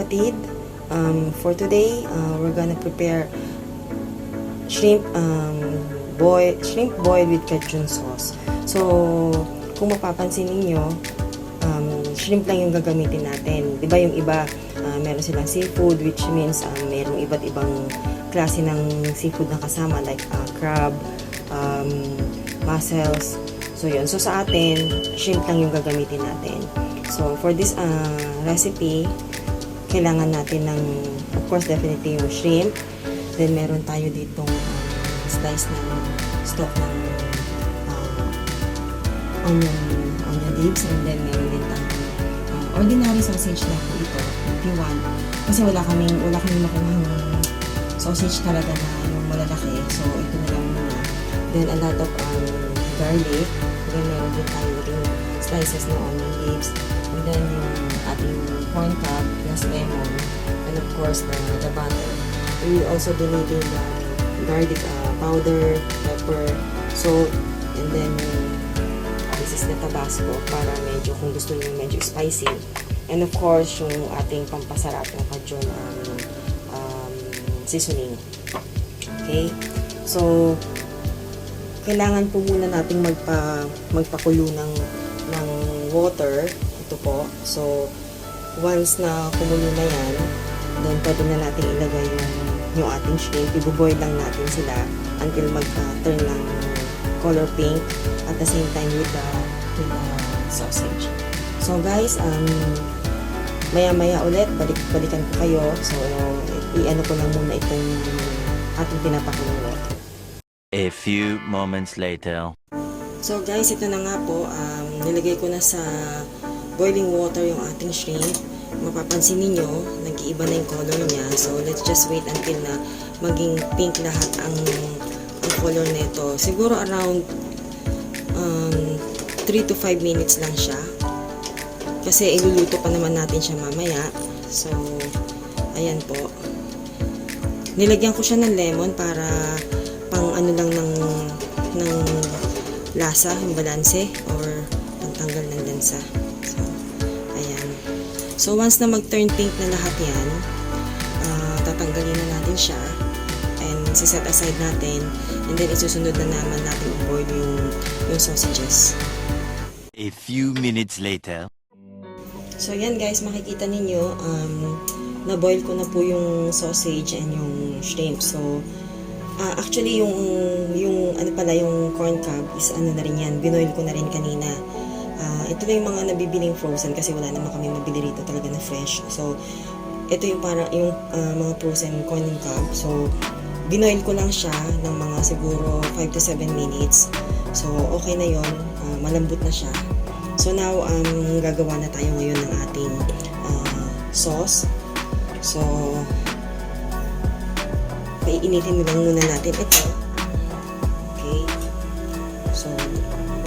kapatid, for today, we're gonna prepare shrimp boiled with Cajun sauce. So, kung mapapansin ninyo, shrimp lang yung gagamitin natin. Diba yung iba, meron silang seafood, which means merong iba't ibang klase ng seafood na kasama, like crab, mussels. So, yun. So, sa atin, shrimp lang yung gagamitin natin. So, for this recipe, kailangan natin ng, of course, definitely yung shrimp. Then, meron tayo ditong slice ng stalk ng onion leaves. And then, meron din tayong ordinary sausage na po ito, if you want. Kasi wala kaming makuhang sausage talaga na yung malalaki. So, ito na lang muna. Then, a lot of garlic. Then, meron din tayo rin slices ng onion leaves. And then, yung ating corn cob plus lemon. And of course, the butter. We will also be needing the garlic powder, pepper, salt, and then this is the Tabasco para medyo, kung gusto niyo medyo spicy. And of course, yung ating pampasarap ng Cajun seasoning. Okay? So, kailangan po muna nating magpakulo ng water. Ito po. So, once na kumulo na yan, then pwede na natin ilagay yung ating shrimp. I-boil lang natin sila until mag-turn ng color pink at the same time with the sausage. So guys, maya-maya ulit, balikan ko kayo. So, i-ano ko lang muna itong ating pinapakulong water. A few moments later. So guys, ito na nga po, nilagay ko na sa boiling water yung ating shrimp. Mapapansin niyo, nag-iiba na yung color niya. So let's just wait until na maging pink lahat ang color nito. Siguro around 3 to 5 minutes lang siya. Kasi iluluto pa naman natin siya mamaya. So, ayan po. Nilagyan ko siya ng lemon para pang ano lang ng lasa, yung balanse, or pantanggal ng lansa. So, ayan. So, once na mag-turn pink na lahat yan, tatanggalin na natin siya and siset aside natin, and then isusunod na naman natin i-boil yung sausages. A few minutes later. So, yan guys, makikita ninyo, na-boil ko na po yung sausage and yung shrimp. So, actually, yung corn cob is ano na rin yan, binoil ko na rin kanina. Ito na yung mga nabibiling frozen kasi wala naman kami mabili rito talaga na fresh. So, ito yung mga frozen corn cob. So, binoil ko lang siya ng mga siguro 5 to 7 minutes. So, okay na yon, malambot na siya. So, now, gagawa na tayo ngayon ng ating sauce. So, paiinitin lang muna natin ito. Okay. So,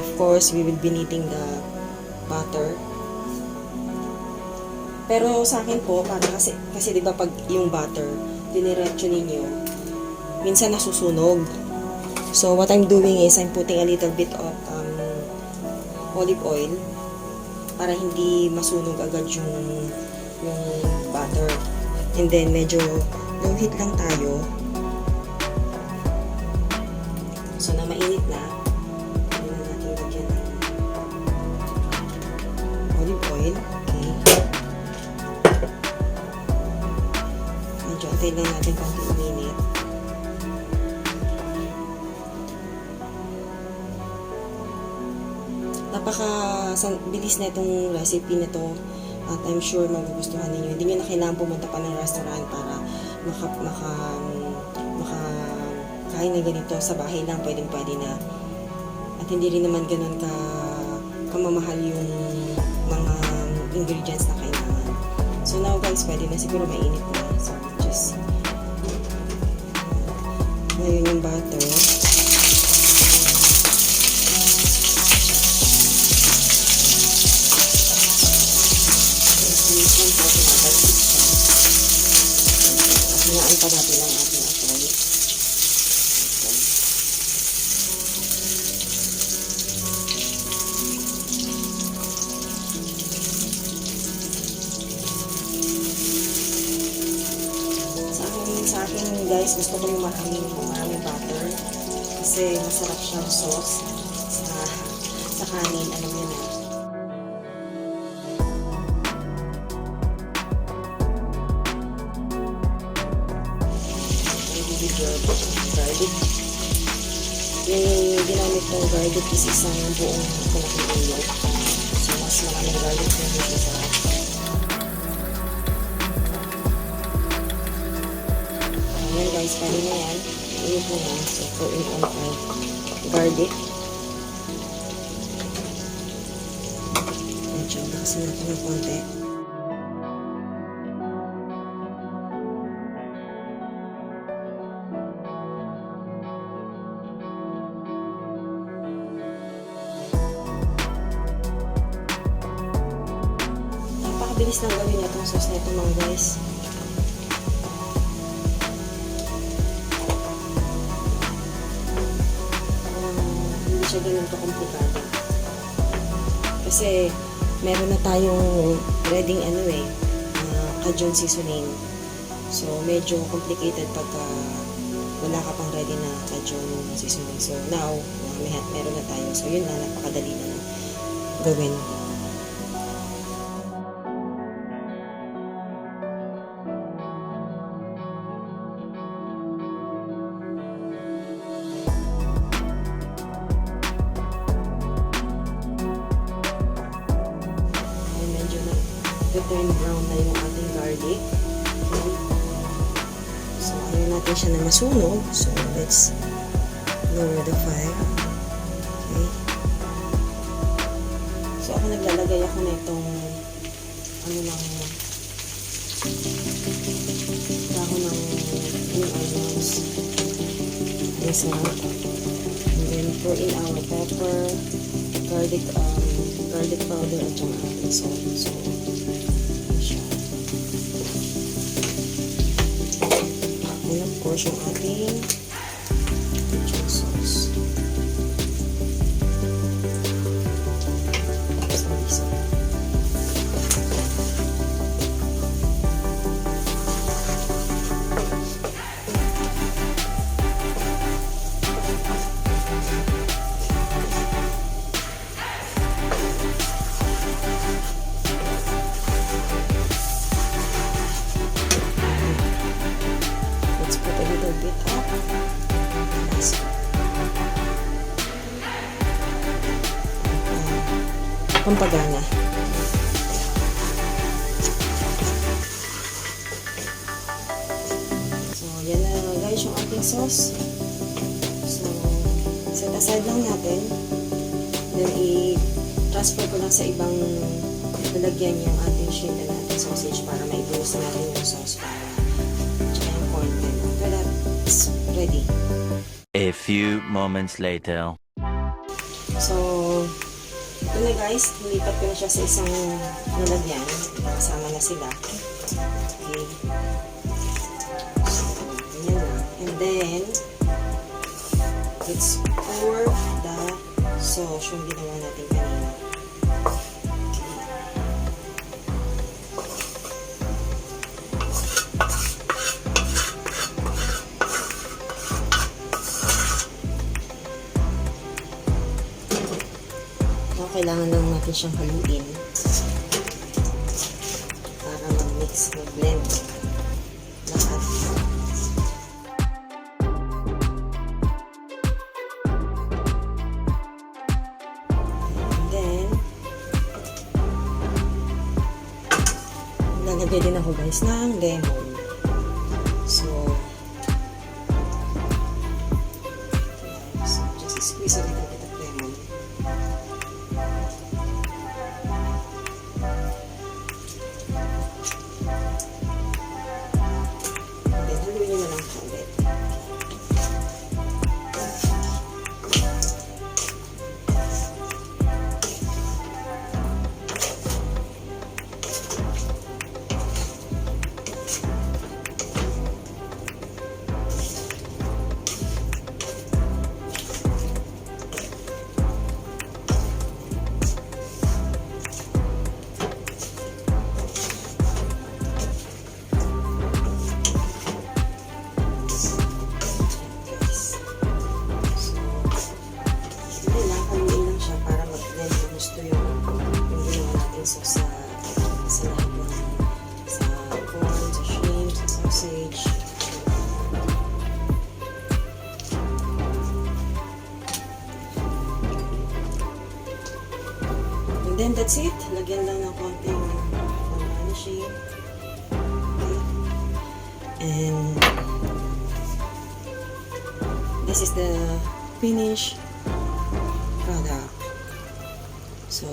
of course, we will be needing the butter. Pero sa akin po, para kasi di ba pag yung butter, diniretso ninyo, minsan nasusunog. So, what I'm doing is, I'm putting a little bit of olive oil para hindi masunog agad yung butter. And then, medyo low heat lang tayo. So, na mainit na, pwede na natin lagyan ng olive oil. Okay. Medyo antay lang natin konti uminit. Napaka-bilis na itong recipe na ito. At I'm sure magugustuhan ninyo. Hindi nyo na kailangan pumunta pa ng restaurant para makain na ganito. Sa bahay lang, pwede na. At hindi rin naman ganun kamamahal yung mga ingredients na kailangan. So now guys, pwede na siguro mainit na. So just ngayon yung butter. Hinaan pa natin ang ating apoy. guys, gusto ko yung maraming butter. Kasi masarap siyang sauce sa kanin. Alam niyo na. Garlic. Yung ginamit kong garlic is isang buong malaking ulo. So, mas maraming garlic yung dito sa ayan guys, pari na yan. Ulo po na. So, pour in on my garlic. Medyo nakasin natin ng konti. Bilis lang gawin itong sauce na ito mga guys. Hindi siya ganun komplikado. Kasi meron na tayong ready Cajun seasoning. So medyo complicated pagka wala ka pang ready na Cajun seasoning. So now, meron na tayo. So yun na, napakadali na gawin. Turn brown na yung ating garlic. Okay. So, ayaw natin siya na masunog. So, let's lower the fire. Okay. So, ako naglalagay ako na itong dahon ng green onions. Ay, sarap. And then, pour in our pepper, garlic powder, at saka ating salt. So, and of course, yung ating Cajun sauce. Pampagana. So, yan na guys yung ating sauce. So, set aside lang natin. Then, i-transfer ko lang sa ibang lalagyan yung ating shrimp and ating sausage para maibuhos natin yung sauce para tsaka yung corn. Then, after that, it's ready. A few moments later. So, ito na guys, nilipat ko na siya sa isang lalagyan. Kasama na sila. Okay. So, ganyan na. And then, let's pour the sauce yung ginawa natin kanina. Kailangan lang natin siyang haluin para mag-mix, mag-blend lahat. And then, lalagay din ako guys ng lemon. So, just squeeze a little bit of lemon. yung ginawa natin sauce sa lahat ng sa corn, sa shrimp, sa sausage. And then that's it. Lagyan lang ng konting garnishing. Okay. And this is the finished product. So,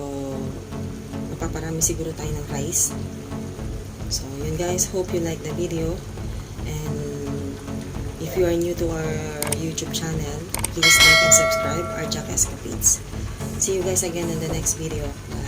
mapaparami siguro tayo ng rice. So, yun guys. Hope you like the video. And if you are new to our YouTube channel, please like and subscribe our Jack Escapades. See you guys again in the next video. Bye.